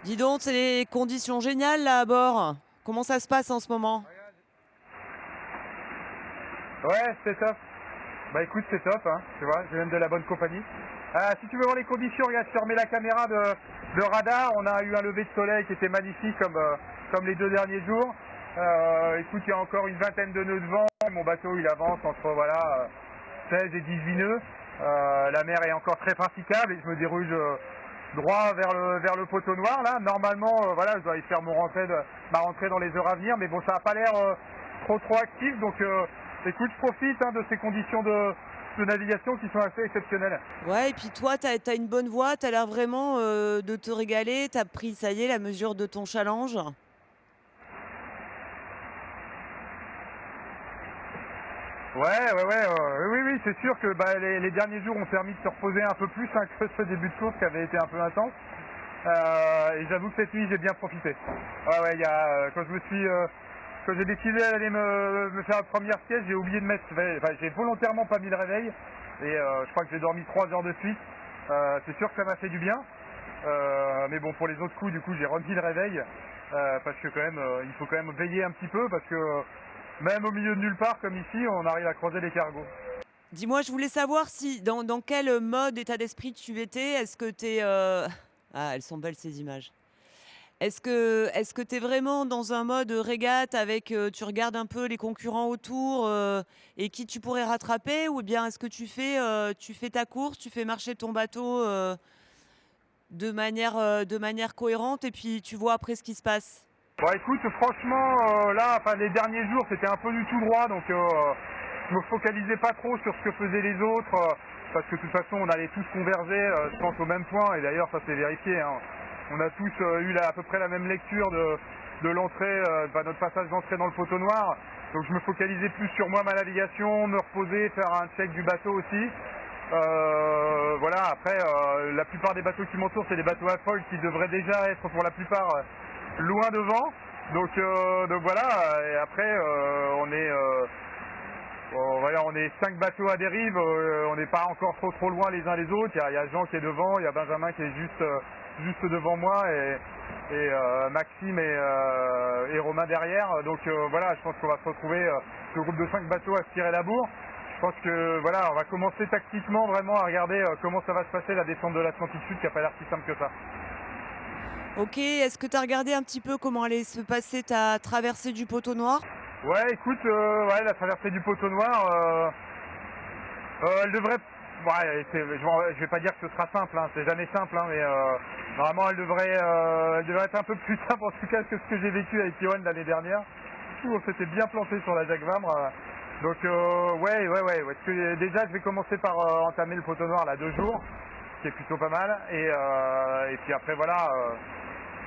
Dis donc, c'est les conditions géniales là à bord. Comment ça se passe en ce moment? Ouais, c'est top. Bah écoute, c'est top, hein, tu vois, j'ai même de la bonne compagnie. Si tu veux voir les conditions, regarde, je te remets la caméra de radar. On a eu un lever de soleil qui était magnifique comme les 2 derniers jours. Écoute, il y a encore une vingtaine de nœuds de vent. Mon bateau, il avance entre 16 et 18 nœuds. La mer est encore très praticable et je me dirige droit vers le poteau noir là. Normalement, voilà, je dois y faire ma rentrée dans les heures à venir, mais bon, ça n'a pas l'air trop actif, donc écoute, je profite de ces conditions de navigation qui sont assez exceptionnelles. Ouais, et puis toi, t'as une bonne voix, t'as l'air vraiment de te régaler. T'as pris, ça y est, la mesure de ton challenge. Oui, c'est sûr que les derniers jours ont permis de se reposer un peu plus que ce début de course qui avait été un peu intense. Et j'avoue que cette nuit, j'ai bien profité. Quand j'ai décidé d'aller me faire la première sieste, j'ai oublié de mettre, j'ai volontairement pas mis le réveil. Et je crois que j'ai dormi 3 heures de suite. C'est sûr que ça m'a fait du bien. Mais bon, pour les autres coups, du coup, j'ai remis le réveil. Parce que quand même, il faut quand même veiller un petit peu parce que même au milieu de nulle part, comme ici, on arrive à croiser les cargos. Dis-moi, je voulais savoir si dans quel mode, état d'esprit tu étais. Est-ce que t'es Ah, elles sont belles ces images. Est-ce que tu es vraiment dans un mode régate avec, tu regardes un peu les concurrents autour, et qui tu pourrais rattraper? Ou bien est-ce que tu fais ta course, tu fais marcher ton bateau, de manière cohérente et puis tu vois après ce qui se passe? Bon, écoute, franchement, là, les derniers jours, c'était un peu du tout droit, donc je me focalisais pas trop sur ce que faisaient les autres, parce que de toute façon, on allait tous converger, je pense, au même point, et d'ailleurs, ça s'est vérifié, hein. On a tous eu à peu près la même lecture de l'entrée, notre passage d'entrée dans le poteau noir, donc je me focalisais plus sur moi, ma navigation, me reposer, faire un check du bateau aussi. Voilà, après, la plupart des bateaux qui m'entourent, c'est des bateaux à foil qui devraient déjà être, pour la plupart, loin devant. Donc voilà, et après on est 5 bateaux à dérive, on n'est pas encore trop loin les uns les autres. Il y a Jean qui est devant, il y a Benjamin qui est juste devant moi et Maxime et Romain derrière. Donc voilà, je pense qu'on va se retrouver ce groupe de 5 bateaux à se tirer la bourre. Je pense que voilà, on va commencer tactiquement vraiment à regarder comment ça va se passer la descente de l'Atlantique Sud qui n'a pas l'air si simple que ça. OK, est-ce que tu as regardé un petit peu comment allait se passer ta traversée du poteau noir? Ouais, écoute, la traversée du poteau noir, elle devrait. Ouais, je vais pas dire que ce sera simple, hein, c'est jamais simple, hein, mais normalement elle devrait être un peu plus simple en tout cas que ce que j'ai vécu avec Yoann l'année dernière. Je trouve qu'on s'était bien planté sur la Jacques Vabre. Donc ouais. Parce que déjà je vais commencer par entamer le poteau noir là 2 jours, qui est plutôt pas mal. Et puis après voilà,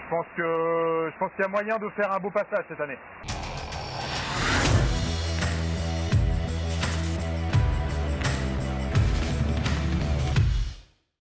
je pense qu'il y a moyen de faire un beau passage cette année.